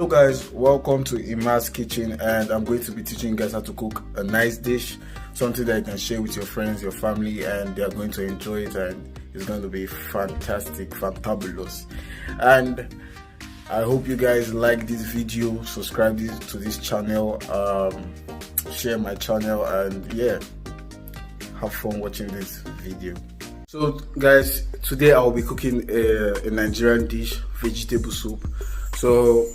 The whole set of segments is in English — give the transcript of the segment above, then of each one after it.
Hello guys, welcome to Ima's Kitchen, and I'm going to be teaching you guys how to cook a nice dish, something that you can share with your friends, your family, and they are going to enjoy it, and it's going to be fantastic, fantabulous. And I hope you guys like this video, subscribe to this channel, share my channel, and yeah, have fun watching this video. So guys, today I will be cooking a Nigerian dish, vegetable soup. So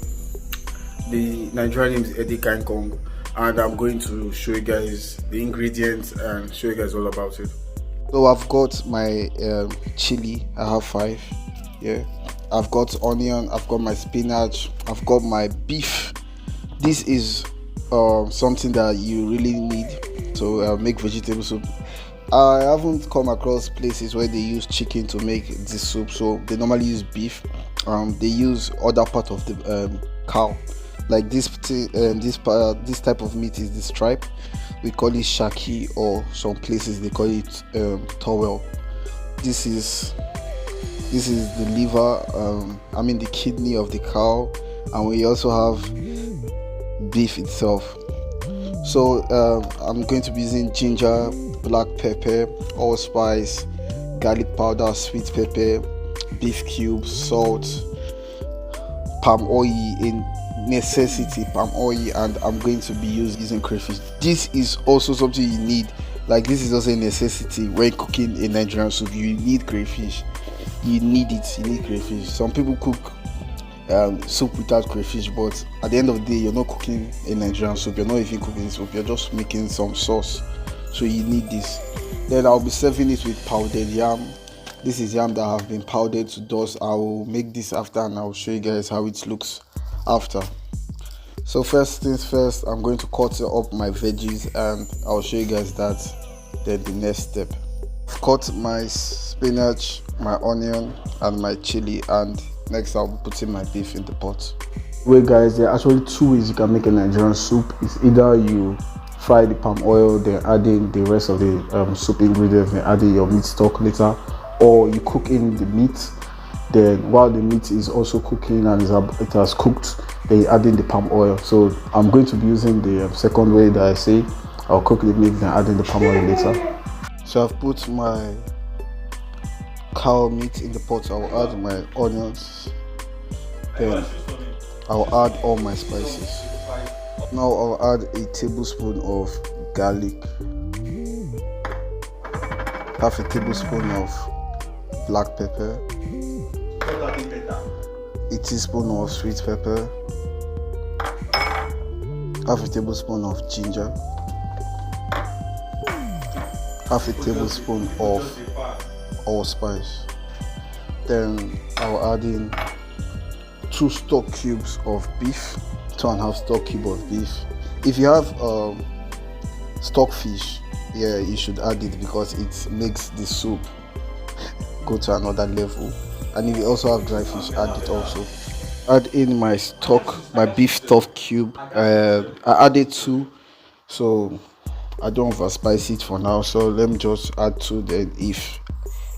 the Nigerian name is Edikaikong, and I'm going to show you guys the ingredients and show you guys all about it. So I've got my chili. I have 5. Yeah, I've got onion, I've got my spinach, I've got my beef. This is something that you really need to make vegetable soup. I haven't come across places where they use chicken to make this soup, so they normally use beef. They use other part of the cow, like this type of meat is the stripe. We call it shaki, or some places they call it towel. This is the liver, I mean the kidney of the cow, and we also have beef itself. So I'm going to be using ginger, black pepper, allspice, garlic powder, sweet pepper, beef cubes, salt, palm oil in necessity, palm oil, and I'm going to be using crayfish. This is also something you need, like this is also a necessity when cooking a Nigerian soup. You need crayfish, you need it, you need crayfish. Some people cook soup without crayfish, but at the end of the day, you're not cooking a Nigerian soup, you're not even cooking soup, you're just making some sauce. So you need this. Then I'll be serving it with powdered yam. This is yam that have been powdered to dust. I will make this after, and I'll show you guys how it looks after. So first things first, I'm going to cut up my veggies, and I'll show you guys that. Then the next step, I've cut my spinach, my onion, and my chili, and next I'll be putting my beef in the pot. Wait guys, there are actually 2 ways you can make a Nigerian soup. It's either you fry the palm oil, then add in the rest of the soup ingredients, then add in your meat stock later, or you cook in the meat, then while the meat is also cooking and it has cooked, then you add in the palm oil. So I'm going to be using the second way that I say. I'll cook the meat, then add in the palm oil later. So I've put my cow meat in the pot. I'll add my onions, then I'll add all my spices. Now I'll add a tablespoon of garlic, half a tablespoon of black pepper, a teaspoon of sweet pepper, half a tablespoon of ginger, half a tablespoon of allspice. Then I'll add in 2 stock cubes of beef, 2.5 stock cube of beef. If you have stock fish, yeah, you should add it because it makes the soup go to another level. And if you also have dry fish, add it also. Add in my beef stock cube. I added 2, so I don't overspice it for now, so let me just add 2. Then if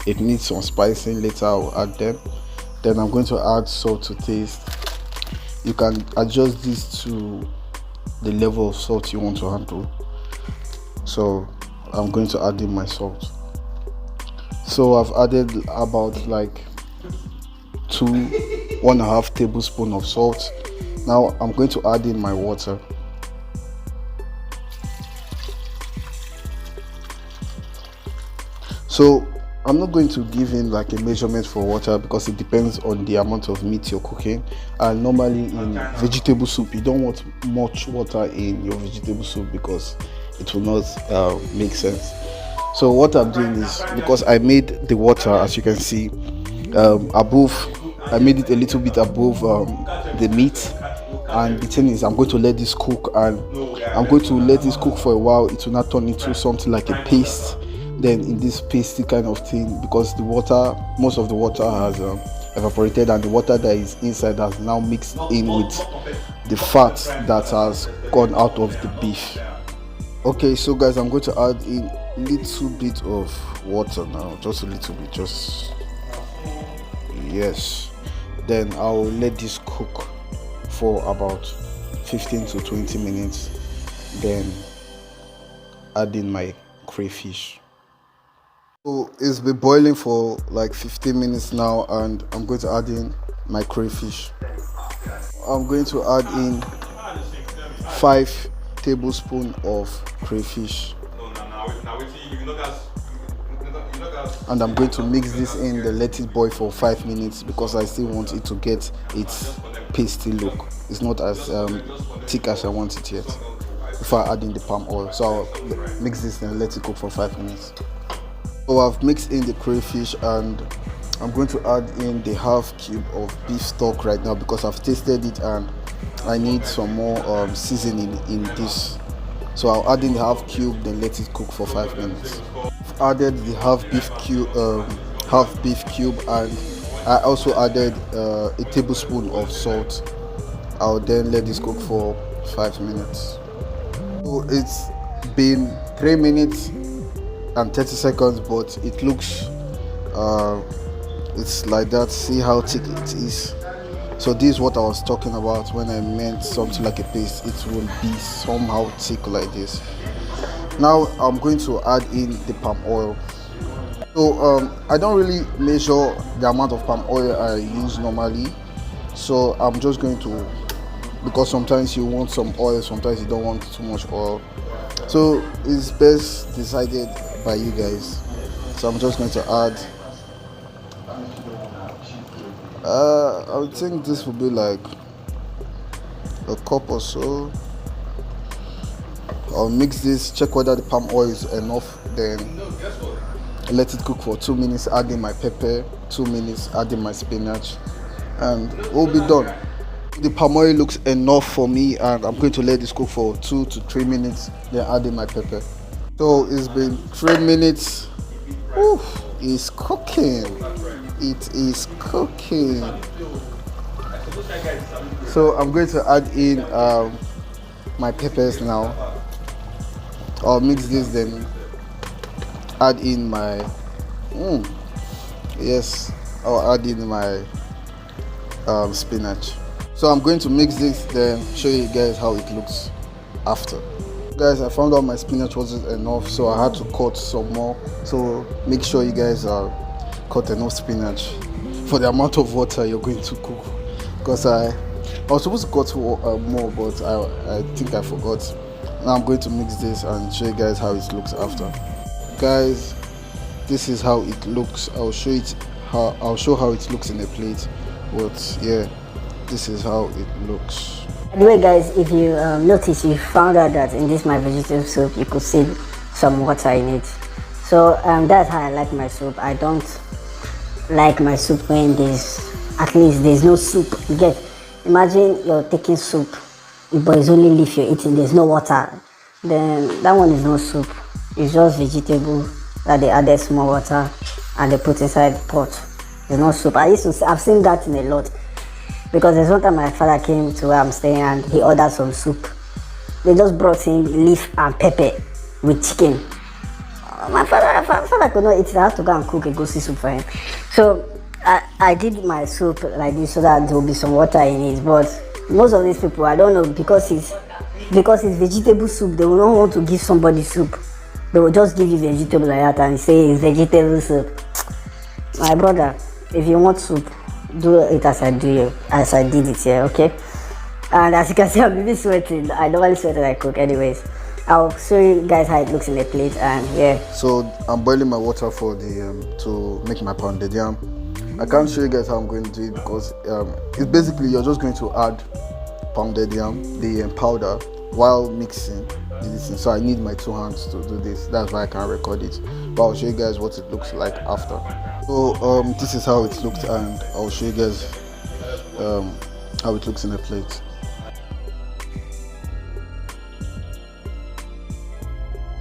it needs some spicing later, I'll add them. Then I'm going to add salt to taste. You can adjust this to the level of salt you want to handle. So I'm going to add in my salt. So I've added about like 1.5 tablespoons of salt. Now I'm going to add in my water. So I'm not going to give in like a measurement for water because it depends on the amount of meat you're cooking, and normally in vegetable soup you don't want much water in your vegetable soup because it will not make sense. So what I'm doing is, because I made the water, as you can see, above, I made it a little bit above the meat, and the thing is I'm going to let this cook, and I'm going to let this cook for a while. It will not turn into something like a paste. Then in this pasty kind of thing, because the water, most of the water has evaporated, and the water that is inside has now mixed in with the fat that has gone out of the beef. Okay, so guys, I'm going to add in a little bit of water now, just a little bit, just yes. Then I'll let this cook for about 15 to 20 minutes, then add in my crayfish. So it's been boiling for like 15 minutes now, and I'm going to add in my crayfish. I'm going to add in 5 tablespoons of crayfish, and I'm going to mix this in, then let it boil for 5 minutes because I still want it to get its pasty look. It's not as thick as I want it yet before I add in the palm oil. So I'll mix this and let it cook for 5 minutes. So I've mixed in the crayfish, and I'm going to add in the half cube of beef stock right now because I've tasted it and I need some more seasoning in this. So I'll add in the half cube, then let it cook for 5 minutes. I've added the half beef cube, and I also added a tablespoon of salt. I'll then let this cook for 5 minutes. So it's been 3 minutes and 30 seconds, but it looks it's like that. See how thick it is. So this is what I was talking about when I meant something like a paste. It will be somehow thick like this. Now I'm going to add in the palm oil. So I don't really measure the amount of palm oil I use normally, so I'm just going to, because sometimes you want some oil, sometimes you don't want too much oil, so it's best decided by you guys. So I'm just going to add I would think this would be like a cup or so. I'll mix this, check whether the palm oil is enough, then let it cook for 2 minutes, add in my pepper, 2 minutes, add in my spinach, and we'll be done. The palm oil looks enough for me, and I'm going to let this cook for 2 to 3 minutes, then add in my pepper. So it's been 3 minutes. Oof, it's cooking. It is cooking. So I'm going to add in my peppers now. I'll mix this, then add in my yes, I'll add in my spinach. So I'm going to mix this, then show you guys how it looks after. Guys, I found out my spinach wasn't enough, so I had to cut some more. So make sure you guys cut enough spinach for the amount of water you're going to cook, because I was supposed to cut more, but I think I forgot. Now I'm going to mix this and show you guys how it looks after. Guys, this is how it looks. I'll show how it looks in a plate, but yeah, this is how it looks. Anyway guys, if you notice, you found out that in this my vegetable soup you could see some water in it. So that's how I like my soup. I don't like my soup when at least there's no soup. You get, imagine you're taking soup, but it's only leaf you're eating, there's no water, then that one is no soup. It's just vegetable that they added small water and they put inside the pot. There's no soup. I've seen that in a lot, because there's one time my father came to where I'm staying and he ordered some soup. They just brought in leaf and pepper with chicken. My father could not eat it. I had to go and cook a goosey soup for him. So I did my soup like this so that there will be some water in it. But most of these people, I don't know, because it's vegetable soup, they will not want to give somebody soup. They will just give you vegetable like that and say it's vegetable soup. My brother, if you want soup, do it as I did it here, okay? And as you can see, I'm really sweating. I normally sweat when I cook anyways. I'll show you guys how it looks in the plate, and yeah. So I'm boiling my water for the to make my pounded yam. I can't show you guys how I'm going to do it because it's basically you're just going to add pounded yam, the powder, while mixing this. So I need my 2 hands to do this. That's why I can't record it. But I'll show you guys what it looks like after. So this is how it looks, and I'll show you guys how it looks in the plate.